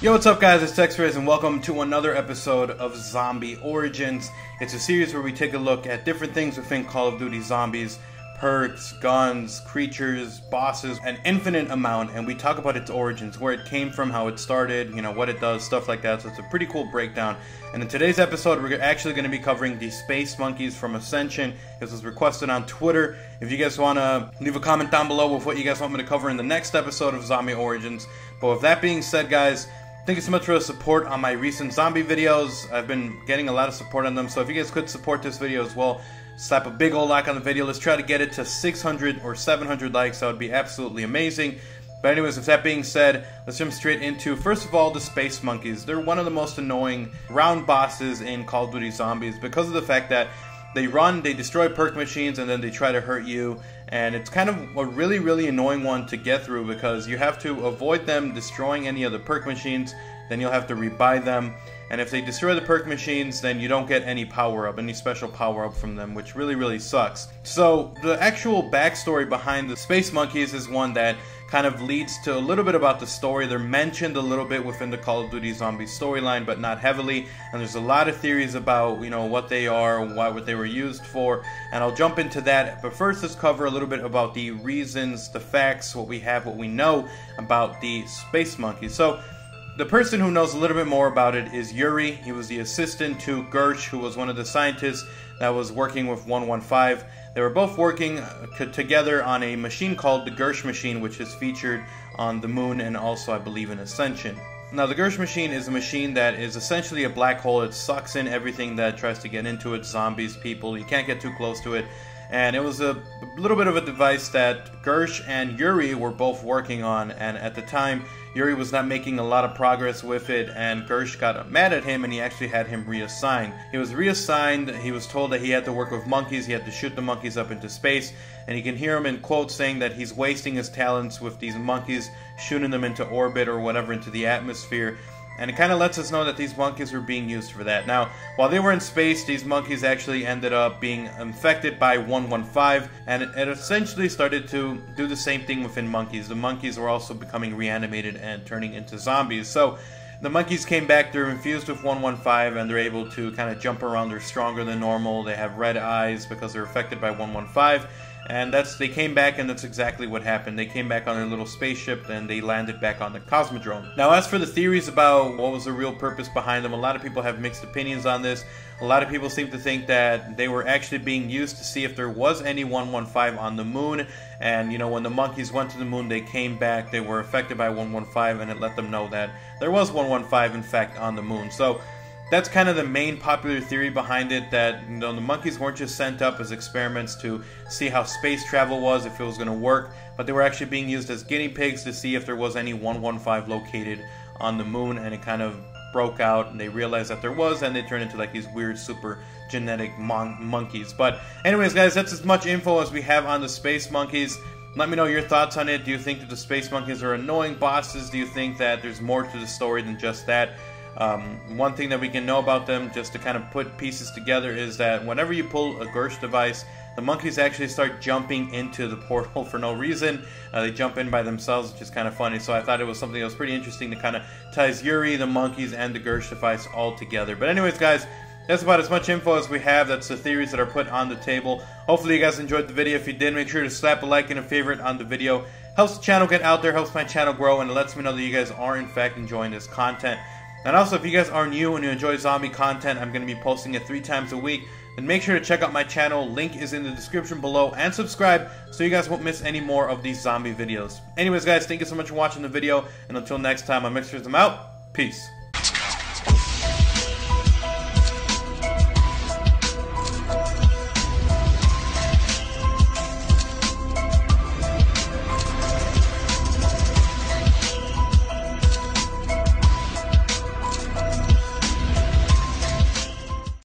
Yo, what's up guys, it's XRAYZ and welcome to another episode of Zombie Origins. It's a series where we take a look at different things within Call of Duty Zombies, perks, guns, creatures, bosses, an infinite amount, and we talk about its origins, where it came from, how it started, you know, what it does, stuff like that. So it's a pretty cool breakdown. And in today's episode, we're actually going to be covering the Space Monkeys from Ascension. This was requested on Twitter. If you guys want to leave a comment down below with what you guys want me to cover in the next episode of Zombie Origins. But with that being said, guys, thank you so much for the support on my recent zombie videos. I've been getting a lot of support on them, so if you guys could support this video as well, slap a big old like on the video. Let's try to get it to 600 or 700 likes. That would be absolutely amazing. But anyways, with that being said, let's jump straight into, first of all, the Space Monkeys. They're one of the most annoying round bosses in Call of Duty Zombies because of the fact that they destroy perk machines, and then they try to hurt you. And it's kind of a really annoying one to get through because you have to avoid them destroying any of the perk machines. Then you'll have to rebuy them. And if they destroy the perk machines, then you don't get any power-up, any special power-up from them, which really sucks. So the actual backstory behind the Space Monkeys is one that kind of leads to a little bit about the story. They're mentioned a little bit within the Call of Duty Zombies storyline, but not heavily. And there's a lot of theories about, you know, what they are, what they were used for, and I'll jump into that. But first, let's cover a little bit about the reasons, the facts, what we have, what we know about the Space Monkeys. So the person who knows a little bit more about it is Yuri. He was the assistant to Gersh, who was one of the scientists that was working with 115. They were both working together on a machine called the Gersh machine, which is featured on the Moon and also, I believe, in Ascension. Now, the Gersh machine is a machine that is essentially a black hole. It sucks in everything that tries to get into it, zombies, people. You can't get too close to it. And it was a little bit of a device that Gersh and Yuri were both working on, and at the time, Yuri was not making a lot of progress with it, and Gersh got mad at him, and he actually had him reassigned. He was reassigned. He was told that he had to work with monkeys. He had to shoot the monkeys up into space, and you can hear him in quotes saying that he's wasting his talents with these monkeys, shooting them into orbit or whatever, into the atmosphere. And it kind of lets us know that these monkeys were being used for that. Now, while they were in space, these monkeys actually ended up being infected by 115, and it essentially started to do the same thing within monkeys. The monkeys were also becoming reanimated and turning into zombies. So the monkeys came back, they're infused with 115, and they're able to kind of jump around. They're stronger than normal. They have red eyes because they're affected by 115. And they came back, and that's exactly what happened. They came back on their little spaceship, and they landed back on the Cosmodrome. Now, as for the theories about what was the real purpose behind them, a lot of people have mixed opinions on this. A lot of people seem to think that they were actually being used to see if there was any 115 on the Moon. And, you know, when the monkeys went to the Moon, they came back, they were affected by 115, and it let them know that there was 115, in fact, on the Moon. So that's kind of the main popular theory behind it, that, you know, the monkeys weren't just sent up as experiments to see how space travel was, if it was going to work, but they were actually being used as guinea pigs to see if there was any 115 located on the Moon, and it kind of broke out, and they realized that there was, and they turned into like these weird super genetic monkeys. But anyways, guys, that's as much info as we have on the Space Monkeys. Let me know your thoughts on it. Do you think that the Space Monkeys are annoying bosses? Do you think that there's more to the story than just that? One thing that we can know about them, just to kind of put pieces together, is that whenever you pull a Gersh device, the monkeys actually start jumping into the portal for no reason. They jump in by themselves, which is kind of funny. So I thought it was something that was pretty interesting to kind of ties Yuri, the monkeys, and the Gersh device all together. But anyways, guys, that's about as much info as we have. That's the theories that are put on the table. Hopefully you guys enjoyed the video. If you did, make sure to slap a like and a favorite on the video. Helps the channel get out there, helps my channel grow, and it lets me know that you guys are in fact enjoying this content. And also, if you guys are new and you enjoy zombie content, I'm going to be posting it 3 times a week. Then make sure to check out my channel. Link is in the description below. And subscribe so you guys won't miss any more of these zombie videos. Anyways, guys, thank you so much for watching the video. And until next time, I'm XRAYZ. I'm out. Peace.